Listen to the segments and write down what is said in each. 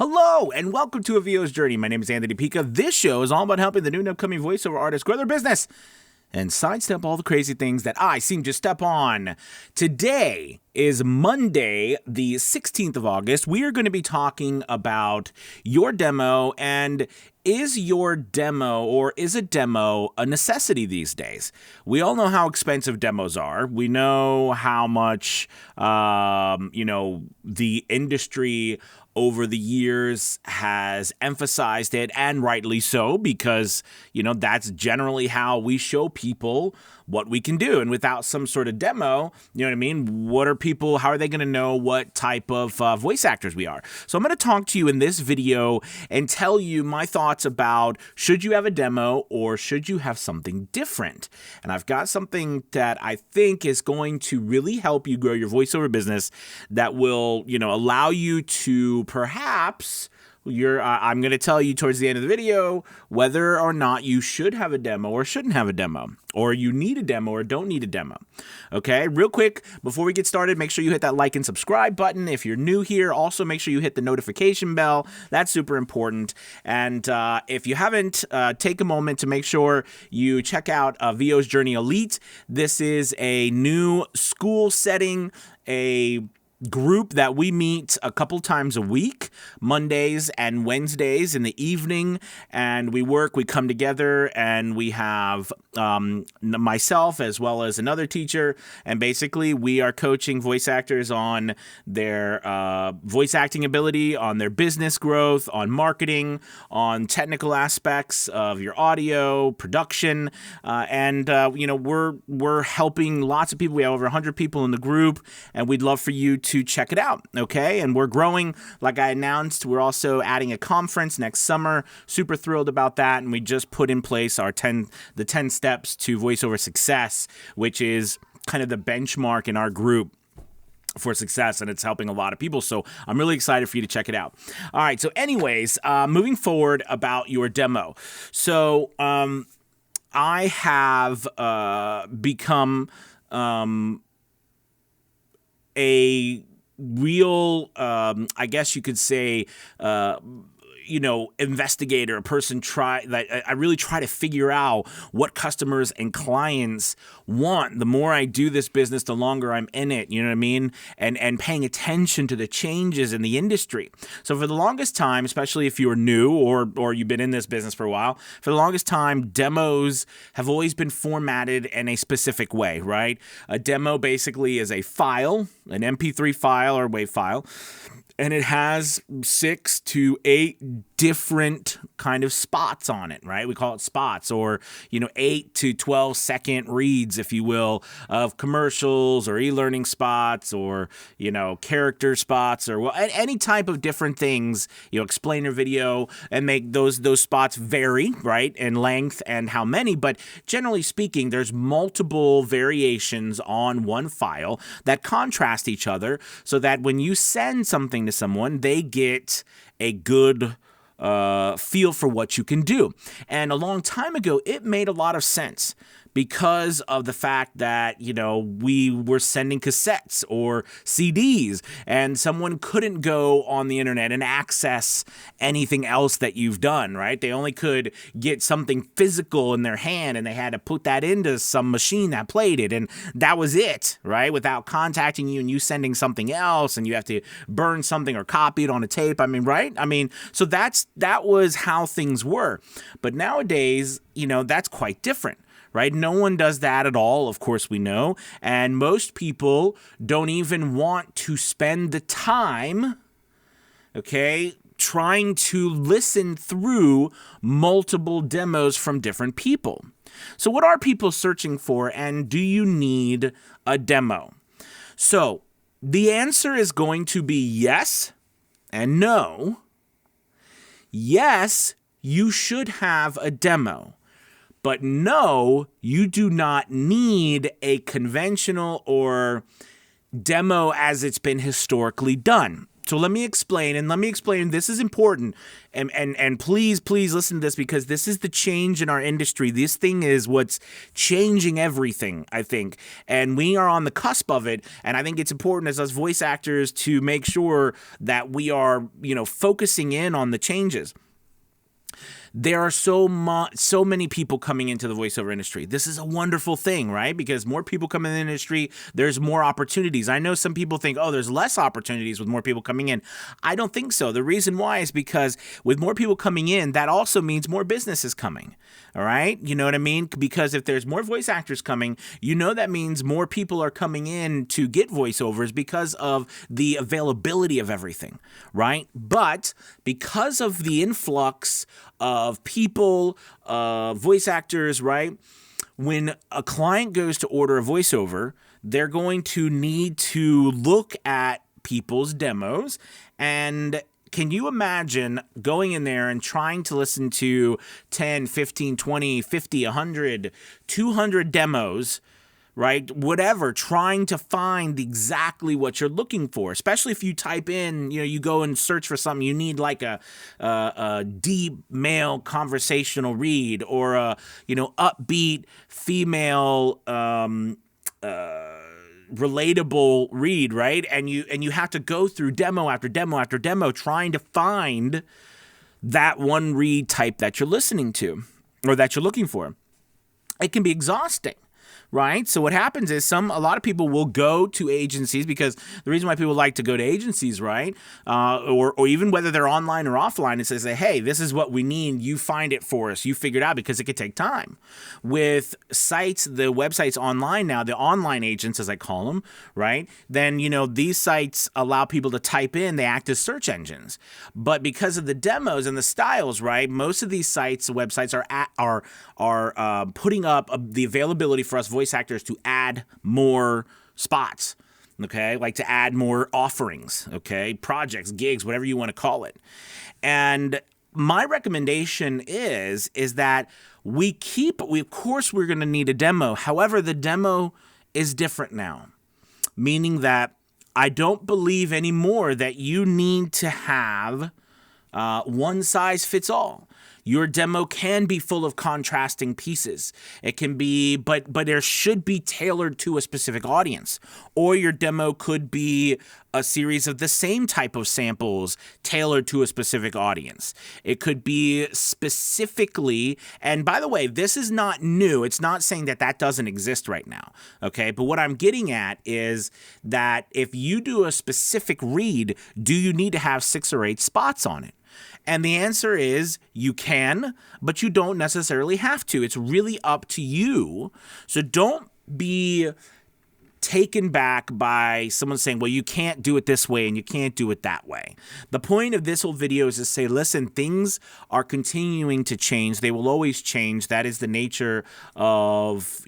Hello, and welcome to A VO's Journey. My name is Anthony Pica. This show is all about helping the new and upcoming voiceover artists grow their business and sidestep all the crazy things that I seem to step on. Today is Monday, the 16th of August. We are going to be talking about your demo, and is your demo, or is a demo, a necessity these days? We all know how expensive demos are. We know how much, the industry over the years has emphasized it, and rightly so, because, that's generally how we show people what we can do. And without some sort of demo, how are they going to know what type of voice actors we are? So I'm going to talk to you in this video and tell you my thoughts about should you have a demo or should you have something different. And I've got something that I think is going to really help you grow your voiceover business that will, allow you to perhaps I'm going to tell you towards the end of the video whether or not you should have a demo or shouldn't have a demo, or you need a demo or don't need a demo. Okay, real quick, before we get started, make sure you hit that like and subscribe button. If you're new here, also make sure you hit the notification bell. That's super important. And if you haven't, take a moment to make sure you check out VO's Journey Elite. This is a new school setting, a group that we meet a couple times a week, Mondays and Wednesdays in the evening, and we come together, and we have myself as well as another teacher, and basically we are coaching voice actors on their voice acting ability, on their business growth, on marketing, on technical aspects of your audio production, we're helping lots of people. We have over 100 people in the group, and we'd love for you to check it out, okay? And we're growing, like I announced. We're also adding a conference next summer. Super thrilled about that, and we just put in place the 10 steps to voiceover success, which is kind of the benchmark in our group for success, and it's helping a lot of people. So I'm really excited for you to check it out. All right, so anyways, moving forward about your demo. So I have become a real, I guess you could say, investigator, a person I really try to figure out what customers and clients want. The more I do this business, the longer I'm in it, you know what I mean? And paying attention to the changes in the industry. So for the longest time, especially if you're new or you've been in this business for a while, for the longest time, demos have always been formatted in a specific way, right? A demo basically is a file, an MP3 file or WAV file, and it has 6 to 8 different kind of spots on it, right? We call it spots, or 8 to 12 second reads, if you will, of commercials or e-learning spots, or character spots, or any type of different things, explainer video, and make those spots vary, right, in length and how many. But generally speaking, there's multiple variations on one file that contrast each other, so that when you send something to someone, they get a good feel for what you can do. And a long time ago, it made a lot of sense, because of the fact that, we were sending cassettes or CDs, and someone couldn't go on the internet and access anything else that you've done, right? They only could get something physical in their hand, and they had to put that into some machine that played it, and that was it, right? Without contacting you and you sending something else, and you have to burn something or copy it on a tape. Right? So that was how things were. But nowadays, that's quite different, right? No one does that at all, of course we know, and most people don't even want to spend the time, trying to listen through multiple demos from different people. So what are people searching for, and do you need a demo? So the answer is going to be yes and no. Yes, you should have a demo. But no, you do not need a conventional or demo as it's been historically done. So let me explain, this is important, and please listen to this, because this is the change in our industry. This thing is what's changing everything, I think, and we are on the cusp of it, and I think it's important as us voice actors to make sure that we are, focusing in on the changes. There are so many people coming into the voiceover industry. This is a wonderful thing, right? Because more people come in the industry, there's more opportunities. I know some people think, oh, there's less opportunities with more people coming in. I don't think so. The reason why is because with more people coming in, that also means more business is coming. All right? You know what I mean? Because if there's more voice actors coming, that means more people are coming in to get voiceovers because of the availability of everything, right? But because of the influx of people, voice actors, right? When a client goes to order a voiceover, they're going to need to look at people's demos. And can you imagine going in there and trying to listen to 10, 15, 20, 50, 100, 200 demos, right? Whatever, trying to find exactly what you're looking for, especially if you type in, you go and search for something, you need like a deep male conversational read, or a, upbeat female, relatable read, right? And you have to go through demo after demo after demo trying to find that one read type that you're listening to or that you're looking for. It can be exhausting. Right? So what happens is a lot of people will go to agencies, because the reason why people like to go to agencies, right? Or even whether they're online or offline, and say, hey, this is what we need. You find it for us. You figure it out, because it could take time. With sites, the websites online now, the online agents, as I call them, right? Then, these sites allow people to type in, they act as search engines. But because of the demos and the styles, right? Most of these sites, websites are putting up the availability for us voice actors to add more spots, okay? Like to add more offerings, okay? Projects, gigs, whatever you want to call it. And my recommendation is that of course we're going to need a demo. However, the demo is different now, meaning that I don't believe anymore that you need to have one size fits all. Your demo can be full of contrasting pieces. It can be, but there should be tailored to a specific audience. Or your demo could be a series of the same type of samples tailored to a specific audience. It could be specifically, and by the way, this is not new. It's not saying that doesn't exist right now, okay? But what I'm getting at is that if you do a specific read, do you need to have 6 or 8 spots on it? And the answer is you can, but you don't necessarily have to. It's really up to you. So don't be taken back by someone saying, well, you can't do it this way and you can't do it that way. The point of this whole video is to say, listen, things are continuing to change. They will always change. That is the nature of,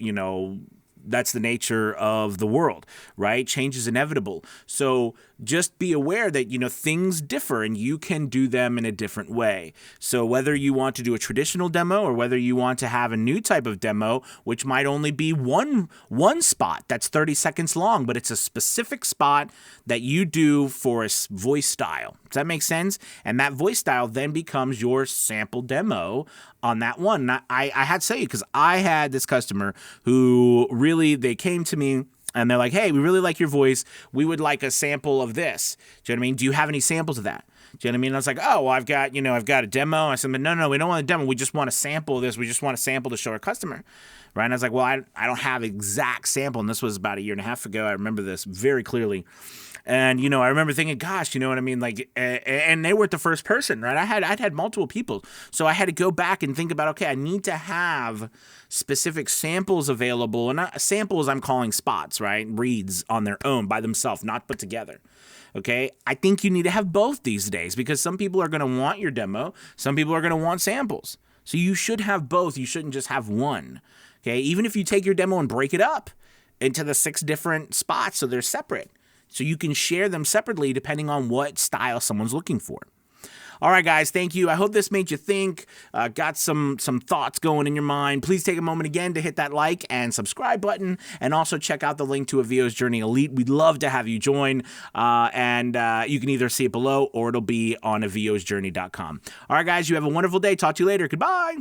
that's the nature of the world, right? Change is inevitable. So just be aware that, things differ and you can do them in a different way. So whether you want to do a traditional demo or whether you want to have a new type of demo, which might only be one spot that's 30 seconds long, but it's a specific spot that you do for a voice style. Does that make sense? And that voice style then becomes your sample demo on that one. And I had to say, because I had this customer who really, they came to me and they're like, hey, we really like your voice. We would like a sample of this. Do you know what I mean? Do you have any samples of that? Do you know what I mean? And I was like, oh, well, I've got a demo. I said, but no, we don't want a demo. We just want a sample of this. We just want a sample to show our customer. Right? And I was like, well, I don't have exact sample. And this was about 1.5 years ago. I remember this very clearly. And, I remember thinking, gosh, you know what I mean? Like, and they weren't the first person, right? I'd had multiple people. So I had to go back and think about, okay, I need to have specific samples available. And samples I'm calling spots, right? Reads on their own by themselves, not put together. Okay, I think you need to have both these days, because some people are going to want your demo. Some people are going to want samples. So you should have both. You shouldn't just have one. Okay, even if you take your demo and break it up into the 6 different spots so they're separate. So you can share them separately depending on what style someone's looking for. All right, guys, thank you. I hope this made you think, got some thoughts going in your mind. Please take a moment again to hit that like and subscribe button, and also check out the link to Avio's Journey Elite. We'd love to have you join, and you can either see it below or it'll be on aviosjourney.com. All right, guys, you have a wonderful day. Talk to you later. Goodbye.